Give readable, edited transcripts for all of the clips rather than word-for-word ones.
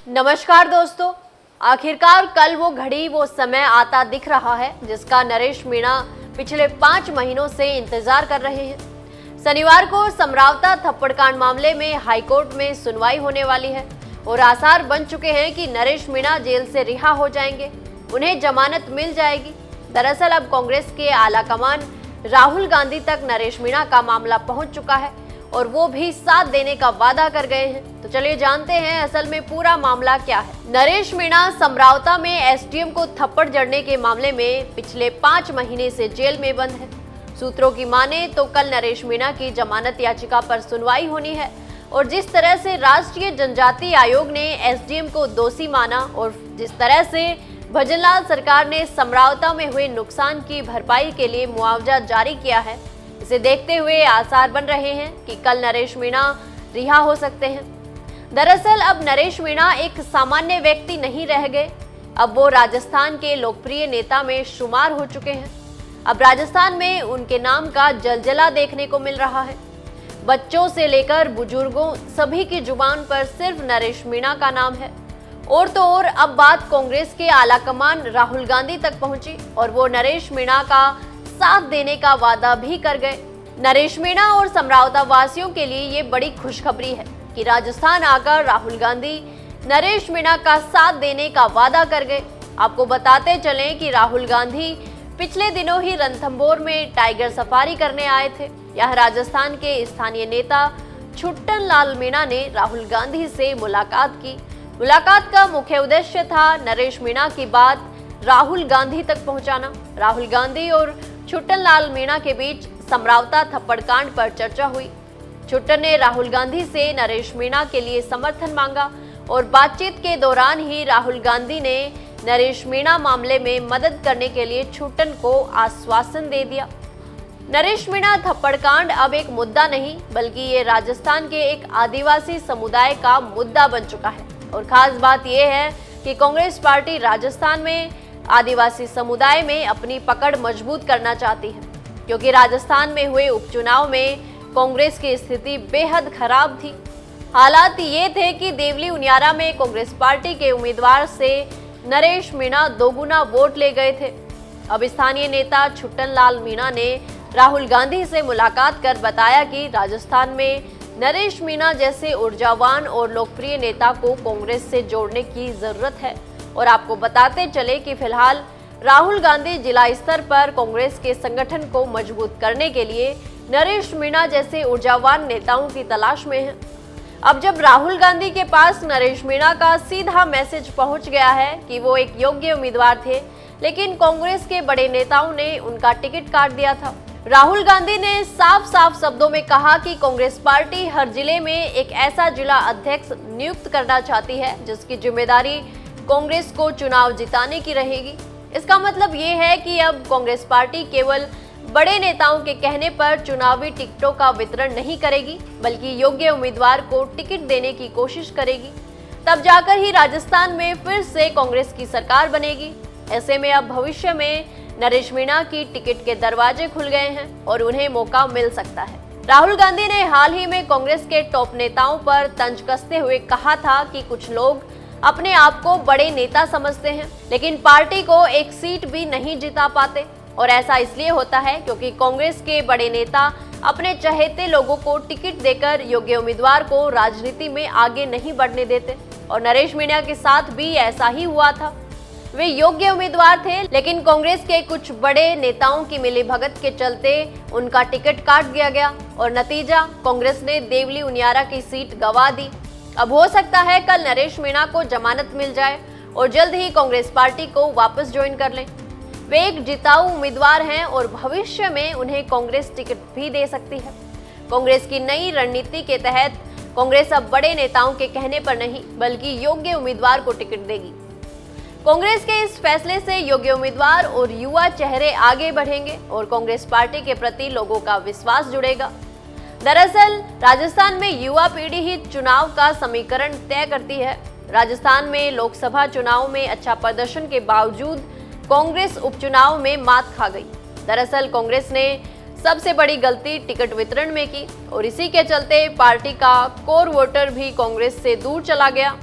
नमस्कार दोस्तों, आखिरकार कल वो घड़ी वो समय आता दिख रहा है जिसका नरेश मीणा पिछले 5 महीनों से इंतजार कर रहे हैं। शनिवार को समरावता थप्पड़कांड मामले में हाईकोर्ट में सुनवाई होने वाली है और आसार बन चुके हैं कि नरेश मीणा जेल से रिहा हो जाएंगे, उन्हें जमानत मिल जाएगी। दरअसल अब कांग्रेस के आलाकमान राहुल गांधी तक नरेश मीणा का मामला पहुंच चुका है और वो भी साथ देने का वादा कर गए हैं। तो चलिए जानते हैं असल में पूरा मामला क्या है। नरेश मीणा समरावता में एसडीएम को थप्पड़ जड़ने के मामले में पिछले 5 महीने से जेल में बंद है। सूत्रों की माने तो कल नरेश मीणा की जमानत याचिका पर सुनवाई होनी है और जिस तरह से राष्ट्रीय जनजाति आयोग ने एसडीएम को दोषी माना और जिस तरह से भजनलाल सरकार ने समरावता में हुए नुकसान की भरपाई के लिए मुआवजा जारी किया है, इसे देखते हुए आसार बन रहे हैं कि कल नरेश मीणा रिहा हो सकते हैं। दरअसल अब नरेश मीणा एक सामान्य व्यक्ति नहीं रह गए, अब वो राजस्थान के लोकप्रिय नेता में शुमार हो चुके हैं। अब राजस्थान में उनके नाम का जलजला देखने को मिल रहा है। बच्चों से लेकर बुजुर्गों सभी की जुबान पर सिर्फ नरेश मीणा का नाम है। और तो और अब बात कांग्रेस के आलाकमान राहुल गांधी तक पहुंची और वो नरेश मीणा का साथ देने का वादा भी कर गए। नरेश मीणा और समरावता वासियों के लिए ये बड़ी खुशखबरी है कि राजस्थान आकर राहुल गांधी नरेश मीणा का साथ देने का वादा कर गए। आपको बताते चलें कि राहुल गांधी पिछले दिनों ही रणथंभौर में टाइगर सफारी करने आए थे। यह राजस्थान के स्थानीय नेता छुट्टन लाल मीणा ने राहुल गांधी से मुलाकात की। मुलाकात का मुख्य उद्देश्य था नरेश मीणा की बात राहुल गांधी तक पहुंचाना। राहुल गांधी और छुट्टन लाल मीणा के बीच समरावता थप्पड़कांड पर चर्चा हुई। छुट्टन ने राहुल गांधी से नरेश मीणा के लिए समर्थन मांगा और बातचीत के दौरान ही राहुल गांधी ने नरेश मीणा मामले में मदद करने के लिए छुट्टन को आश्वासन दे दिया। नरेश मीणा थप्पड़कांड अब एक मुद्दा नहीं बल्कि ये राजस्थान के एक आदिवासी समुदाय का मुद्दा बन चुका है। और खास बात यह है कि कांग्रेस पार्टी राजस्थान में आदिवासी समुदाय में अपनी पकड़ मजबूत करना चाहती है, क्योंकि राजस्थान में हुए उपचुनाव में कांग्रेस की स्थिति बेहद खराब थी। हालात ये थे कि देवली उनियारा में कांग्रेस पार्टी के उम्मीदवार से नरेश मीणा दोगुना वोट ले गए थे। अब स्थानीय नेता छुट्टन लाल मीणा ने राहुल गांधी से मुलाकात कर बताया कि राजस्थान में नरेश मीणा जैसे ऊर्जावान और लोकप्रिय नेता को कांग्रेस से जोड़ने की जरूरत है। और आपको बताते चले कि फिलहाल राहुल गांधी जिला स्तर पर कांग्रेस के संगठन को मजबूत करने के लिए नरेश मीणा जैसे ऊर्जावान नेताओं की तलाश में हैं। अब जब राहुल गांधी के पास नरेश मीणा का सीधा मैसेज पहुंच गया है कि वो एक योग्य उम्मीदवार थे, लेकिन कांग्रेस के बड़े नेताओं ने उनका टिकट काट दिया था। राहुल गांधी ने साफ साफ शब्दों में कहा कि कांग्रेस पार्टी हर जिले में एक ऐसा जिला अध्यक्ष नियुक्त करना चाहती है जिसकी जिम्मेदारी कांग्रेस को चुनाव जिताने की रहेगी। इसका मतलब ये है कि अब कांग्रेस पार्टी केवल बड़े नेताओं के कहने पर चुनावी टिकटों का वितरण नहीं करेगी बल्कि योग्य उम्मीदवार को टिकट देने की कोशिश करेगी। तब जाकर ही राजस्थान में फिर से कांग्रेस की सरकार बनेगी। ऐसे में अब भविष्य में नरेश मीणा की टिकट के दरवाजे खुल गए हैं और उन्हें मौका मिल सकता है। राहुल गांधी ने हाल ही में कांग्रेस के टॉप नेताओं पर तंज कसते हुए कहा था कि कुछ लोग अपने आप को बड़े नेता समझते हैं लेकिन पार्टी को एक सीट भी नहीं जिता पाते। और ऐसा इसलिए होता है क्योंकि कांग्रेस के बड़े नेता अपने चहेते लोगों को टिकट देकर योग्य उम्मीदवार को राजनीति में आगे नहीं बढ़ने देते। और नरेश मीणा के साथ भी ऐसा ही हुआ था। वे योग्य उम्मीदवार थे लेकिन कांग्रेस के कुछ बड़े नेताओं की मिलीभगत के चलते उनका टिकट काट दिया गया और नतीजा कांग्रेस ने देवली उनियारा की सीट गंवा दी। अब हो सकता है कल नरेश मीणा को जमानत मिल जाए और जल्द ही कांग्रेस पार्टी को वापस ज्वाइन कर लें। वे एक जिताऊ उम्मीदवार हैं और भविष्य में उन्हें कांग्रेस टिकट भी दे सकती है। कांग्रेस की नई रणनीति के तहत कांग्रेस अब बड़े नेताओं के कहने पर नहीं बल्कि योग्य उम्मीदवार को टिकट देगी। कांग्रेस के इस फैसले से योग्य उम्मीदवार और युवा चेहरे आगे बढ़ेंगे और कांग्रेस पार्टी के प्रति लोगों का विश्वास जुड़ेगा। दरअसल राजस्थान में युवा पीढ़ी ही चुनाव का समीकरण तय करती है। राजस्थान में लोकसभा चुनाव में अच्छा प्रदर्शन के बावजूद कांग्रेस उपचुनाव में मात खा गई। दरअसल कांग्रेस ने सबसे बड़ी गलती टिकट वितरण में की और इसी के चलते पार्टी का कोर वोटर भी कांग्रेस से दूर चला गया।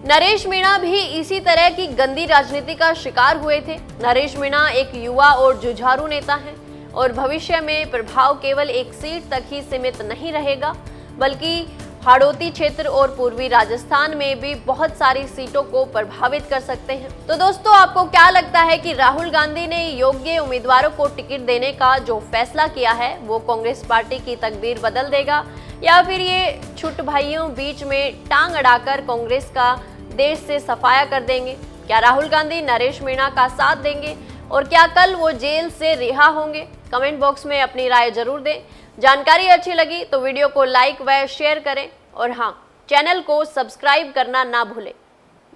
नरेश मीणा भी इसी तरह की गंदी राजनीति का शिकार हुए थे। नरेश मीणा एक युवा और जुझारू नेता हैं और भविष्य में प्रभाव केवल एक सीट तक ही सीमित नहीं रहेगा, बल्कि हाड़ौती क्षेत्र और पूर्वी राजस्थान में भी बहुत सारी सीटों को प्रभावित कर सकते हैं। तो दोस्तों, आपको क्या लगता है कि राहुल गांधी ने योग्य उम्मीदवारों को टिकट देने का जो फैसला किया है वो कांग्रेस पार्टी की तकदीर बदल देगा, या फिर ये छुट भाइयों बीच में टांग अड़ाकर कांग्रेस का देश से सफाया कर देंगे? क्या राहुल गांधी नरेश मीणा का साथ देंगे और क्या कल वो जेल से रिहा होंगे? कमेंट बॉक्स में अपनी राय जरूर दें। जानकारी अच्छी लगी तो वीडियो को लाइक व शेयर करें और हाँ, चैनल को सब्सक्राइब करना ना भूलें।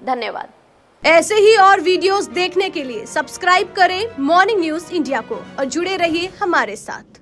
धन्यवाद। ऐसे ही और वीडियोस देखने के लिए सब्सक्राइब करें मॉर्निंग न्यूज इंडिया को और जुड़े रहिए हमारे साथ।